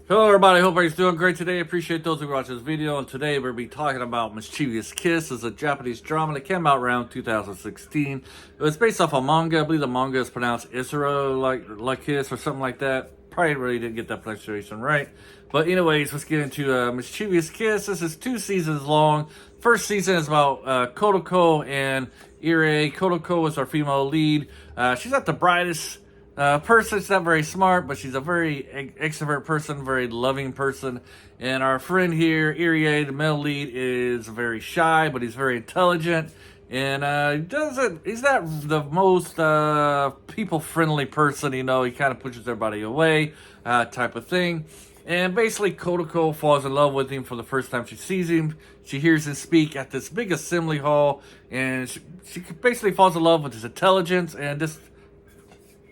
Hello everybody, hope everybody's doing great today. Appreciate those who watch this video, and today we'll be talking about Mischievous Kiss. It's a Japanese drama that came out around 2016. It was based off a manga. I believe the manga is pronounced Isra like Kiss or something like that. Probably really didn't get that pronunciation right. But anyways, let's get into Mischievous Kiss. This is 2 seasons long. First season is about Kodako and Irie. Kodako is our female lead. She's not the brightest person. She's not very smart, but she's a very extrovert person, very loving person. And our friend here, Irie, the male lead, is very shy, but he's very intelligent. And he's not the most people-friendly person, you know. He kind of pushes everybody away, type of thing. And basically, Kodako falls in love with him for the first time she sees him. She hears him speak at this big assembly hall, and she basically falls in love with his intelligence and just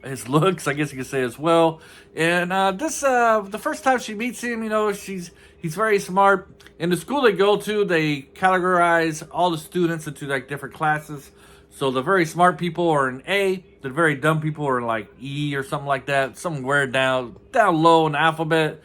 his looks, I guess you could say, as well. And the first time she meets him, you know, he's very smart. In the school they go to, they categorize all the students into like different classes. So the very smart people are in A, the very dumb people are in like E or something like that, somewhere down low in the alphabet.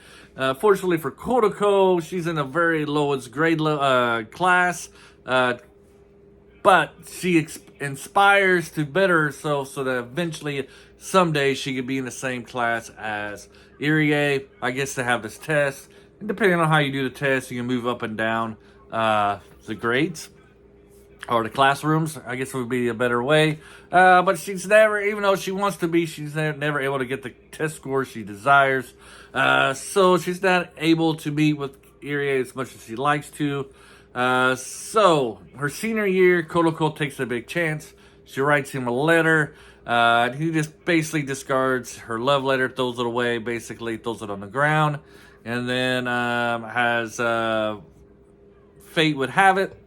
Fortunately for Kodako, she's in a very lowest grade class. But she inspires to better herself so that eventually, someday, she could be in the same class as Irie. I guess to have this test. And depending on how you do the test, you can move up and down the grades. Or the classrooms, I guess would be a better way. But she's never, even though she wants to be, she's never able to get the test score she desires. So she's not able to meet with Irie as much as she likes to. So her senior year, Kodako takes a big chance. She writes him a letter. He just basically discards her love letter, throws it away, basically throws it on the ground. And then has fate would have it,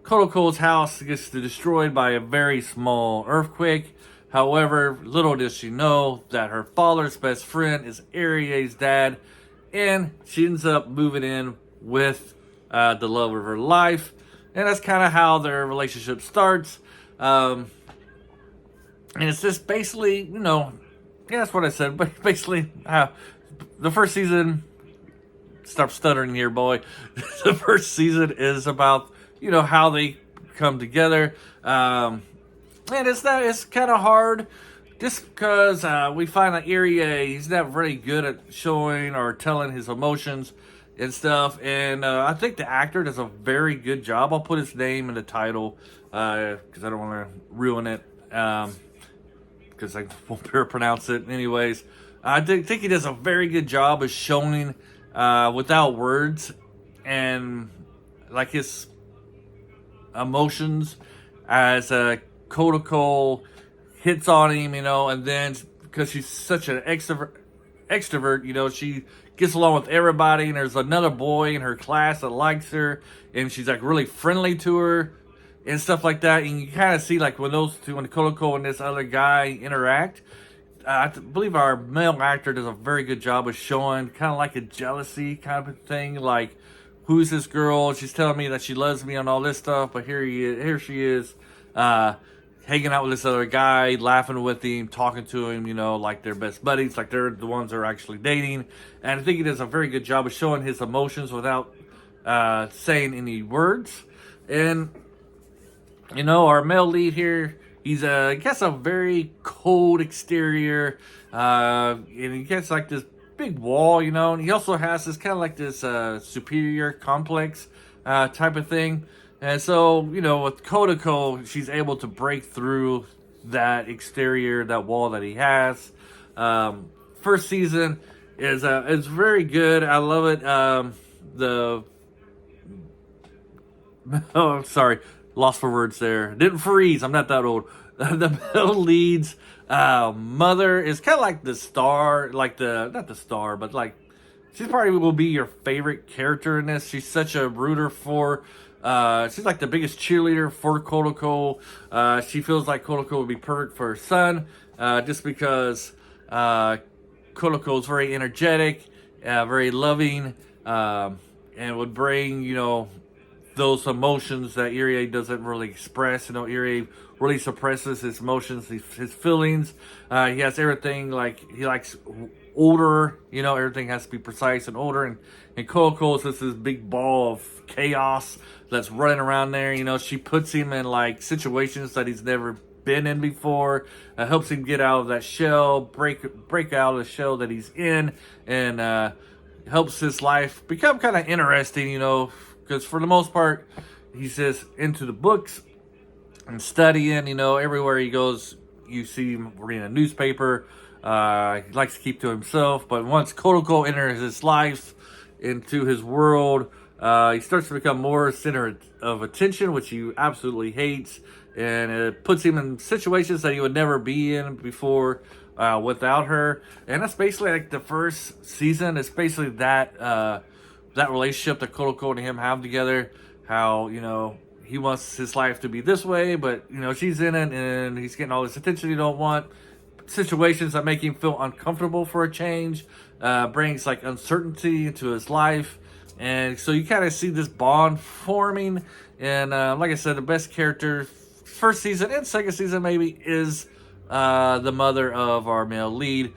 Kodako's house gets destroyed by a very small earthquake. However, little does she know that her father's best friend is Irie's dad, and she ends up moving in with the love of her life. And that's kind of how their relationship starts. And it's just basically, you know, yeah, that's what I said. But basically, the first season, stop stuttering here, boy. The first season is about, you know, how they come together. And it's kind of hard just because we find that Irie, he's not very good at showing or telling his emotions and stuff. And I think the actor does a very good job. I'll put his name in the title because I don't want to ruin it because I won't be able to pronounce it anyways. I think he does a very good job of showing without words and like his emotions as Kodako hits on him, you know, and then because she's such an extrovert, you know, she gets along with everybody, and there's another boy in her class that likes her, and she's like really friendly to her and stuff like that. And you kind of see like when those two, when Kodako and this other guy interact, I believe our male actor does a very good job of showing kind of like a jealousy kind of thing, like, who's this girl? She's telling me that she loves me and all this stuff, but here she is, hanging out with this other guy, laughing with him, talking to him, you know, like they're best buddies, like they're the ones that are actually dating. And I think he does a very good job of showing his emotions without saying any words. And, you know, our male lead here, he's I guess a very cold exterior, and he gets like this big wall, you know, and he also has this kind of like this superior complex type of thing. And so, you know, with Kodako, she's able to break through that exterior, that wall that he has. First season is very good. I love it. Oh, sorry, lost for words there. Didn't freeze. I'm not that old. The male lead's mother is kind of like the star, like not the star, but like she probably will be your favorite character in this. She's such a rooter for. She's like the biggest cheerleader for Kodako. She feels like Kodako would be perfect for her son, just because Kodako is very energetic, very loving, and would bring, you know, those emotions that Irie doesn't really express. You know, Irie really suppresses his emotions, his feelings. He has everything, like he likes order. You know, everything has to be precise and order. And Coco is just this big ball of chaos that's running around there. You know, she puts him in like situations that he's never been in before. Helps him get out of that shell, break out of the shell that he's in, and helps his life become kind of interesting. You know, because for the most part, he's just into the books and studying. You know, everywhere he goes, you see him reading a newspaper. He likes to keep to himself, but once Kotoko enters his life, into his world, he starts to become more center of attention, which he absolutely hates, and it puts him in situations that he would never be in before without her. And that's basically like the first season. It's basically that relationship that Kotoko and him have together. How, you know, he wants his life to be this way, but, you know, she's in it, and he's getting all this attention he don't want. Situations that make him feel uncomfortable for a change, brings like uncertainty into his life, and so you kind of see this bond forming. And like I said, the best character first season and second season maybe is the mother of our male lead.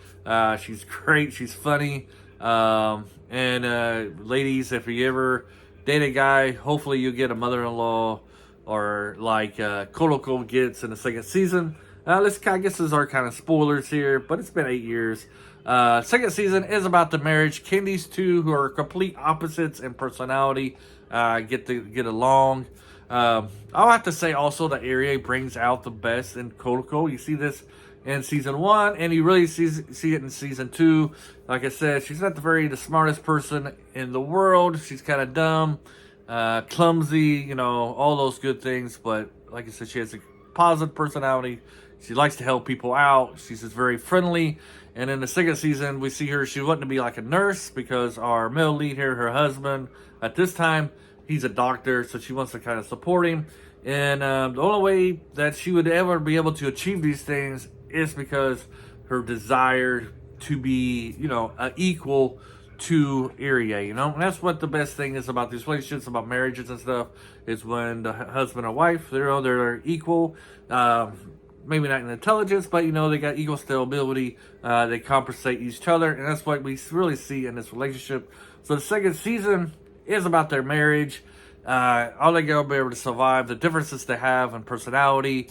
She's great, she's funny, and ladies, if you ever date a guy, hopefully you get a mother-in-law, or like Koroko gets in the second season. Let's kind of guess these are kind of spoilers here, but it's been 8 years. Second season is about the marriage. Can these two, who are complete opposites in personality, get along? I'll have to say also that Irie brings out the best in Kotoko. You see this in season 1, and you really see it in season 2. Like I said, she's not the smartest person in the world. She's kind of dumb, clumsy, you know, all those good things. But like I said, she has a positive personality. She likes to help people out. She's just very friendly. And in the second season, we see her, she wanted to be like a nurse, because our male lead here, her husband, at this time, he's a doctor, so she wants to kind of support him. And the only way that she would ever be able to achieve these things is because her desire to be, you know, equal to Irie, you know. And that's what the best thing is about these relationships, about marriages and stuff, is when the husband and wife, they're equal. Maybe not in intelligence, but, you know, they got equal stability. They compensate each other, and that's what we really see in this relationship. So the second season is about their marriage. All they gotta be able to survive, the differences they have in personality.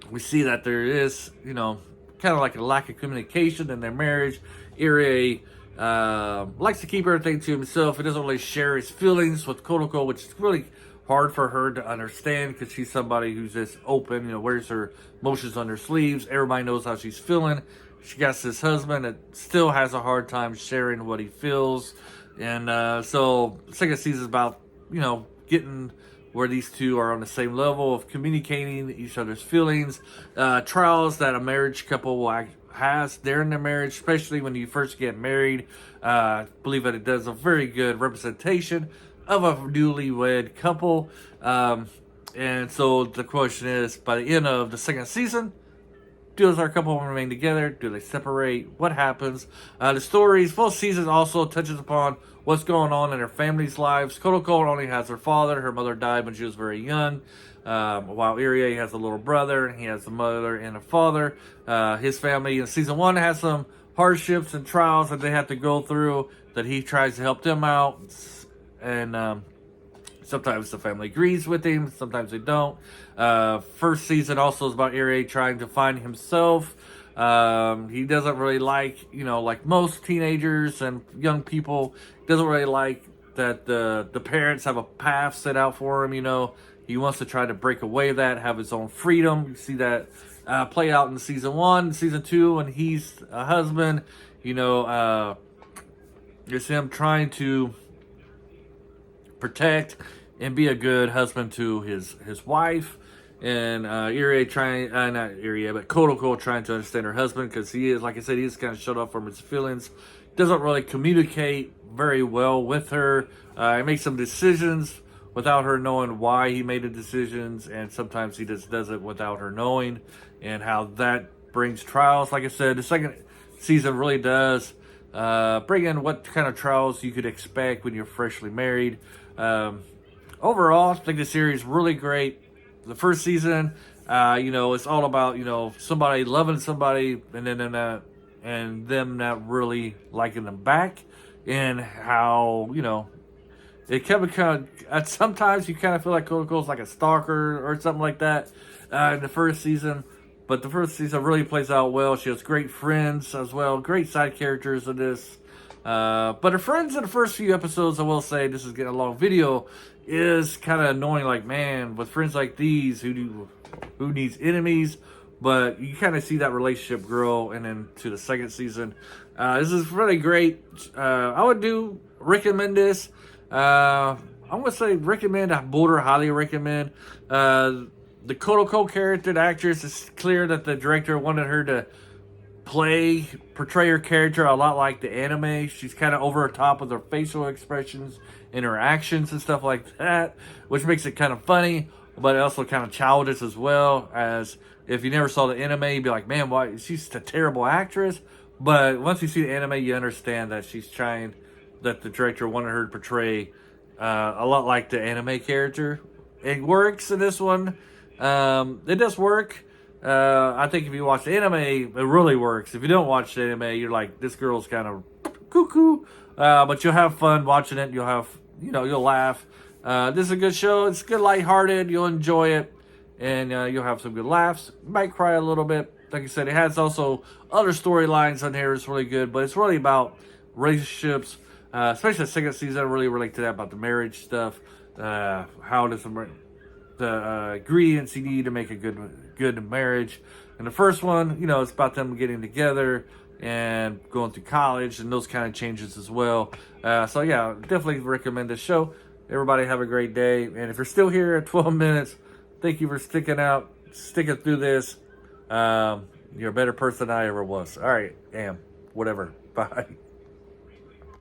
We see that there is, you know, kind of like a lack of communication in their marriage. Irie likes to keep everything to himself. He doesn't really share his feelings with Kotoko, which is really hard for her to understand, because she's somebody who's just open, you know, wears her emotions on her sleeves. Everybody knows how she's feeling. She got this husband that still has a hard time sharing what he feels. And so second season is about, you know, getting where these two are on the same level of communicating each other's feelings, trials that a marriage couple has during their marriage, especially when you first get married. I believe that it does a very good representation of a newlywed couple. And so the question is, by the end of the second season, does our couple remain together? Do they separate? What happens? The stories, both seasons also touches upon what's going on in their families' lives. Kotoko only has her father. Her mother died when she was very young. While Irie has a little brother, and he has a mother and a father. His family in season 1 has some hardships and trials that they have to go through, that he tries to help them out. And sometimes the family agrees with him, sometimes they don't. First season also is about Irie trying to find himself. He doesn't really like, you know, like most teenagers and young people, doesn't really like that the parents have a path set out for him, you know. He wants to try to break away that, have his own freedom. You see that play out in season 1, season 2, when he's a husband, you know, it's him trying to protect and be a good husband to his wife. And Irie trying, not Irie, but Kotoko trying to understand her husband, because he is, like I said, he's kind of shut off from his feelings. Doesn't really communicate very well with her. He makes some decisions without her knowing why he made the decisions, and sometimes he just does it without her knowing, and how that brings trials. Like I said, the second season really does bring in what kind of trials you could expect when you're freshly married. Overall, I think the series is really great. The first season, you know, it's all about, you know, somebody loving somebody, and then and them not really liking them back, and how, you know, it kind of sometimes you kind of feel like Coco's like a stalker or something like that in the first season. But the first season really plays out well. She has great friends as well, great side characters in this. But her friends in the first few episodes, I will say, this is getting a long video, is kind of annoying. Like, man, with friends like these, who needs enemies? But you kind of see that relationship grow, and then to the second season, this is really great. I would recommend this. I'm gonna say recommend. I border highly recommend. The Kodoko character, the actress, it's clear that the director wanted her to portray her character a lot like the anime. She's kind of over the top with her facial expressions and her actions and stuff like that, which makes it kind of funny, but also kind of childish as well. As if you never saw the anime, you'd be like, man, why? She's a terrible actress. But once you see the anime, you understand that that the director wanted her to portray a lot like the anime character. It works in this one. It does work. I think if you watch the anime, it really works. If you don't watch the anime, you're like, this girl's kind of cuckoo. But you'll have fun watching it. You'll laugh. This is a good show. It's good, lighthearted. You'll enjoy it. And you'll have some good laughs. You might cry a little bit. Like I said, it has also other storylines on here. It's really good. But it's really about relationships. Especially the second season, I really relate to that, about the marriage stuff. How does the ingredients you need to make a good marriage. And the first one, it's about them getting together and going through college and those kind of changes as well. So yeah, definitely recommend this show. Everybody have a great day. And if you're still here at 12 minutes, thank you for sticking through this. You're a better person than I ever was. All right, whatever. Bye.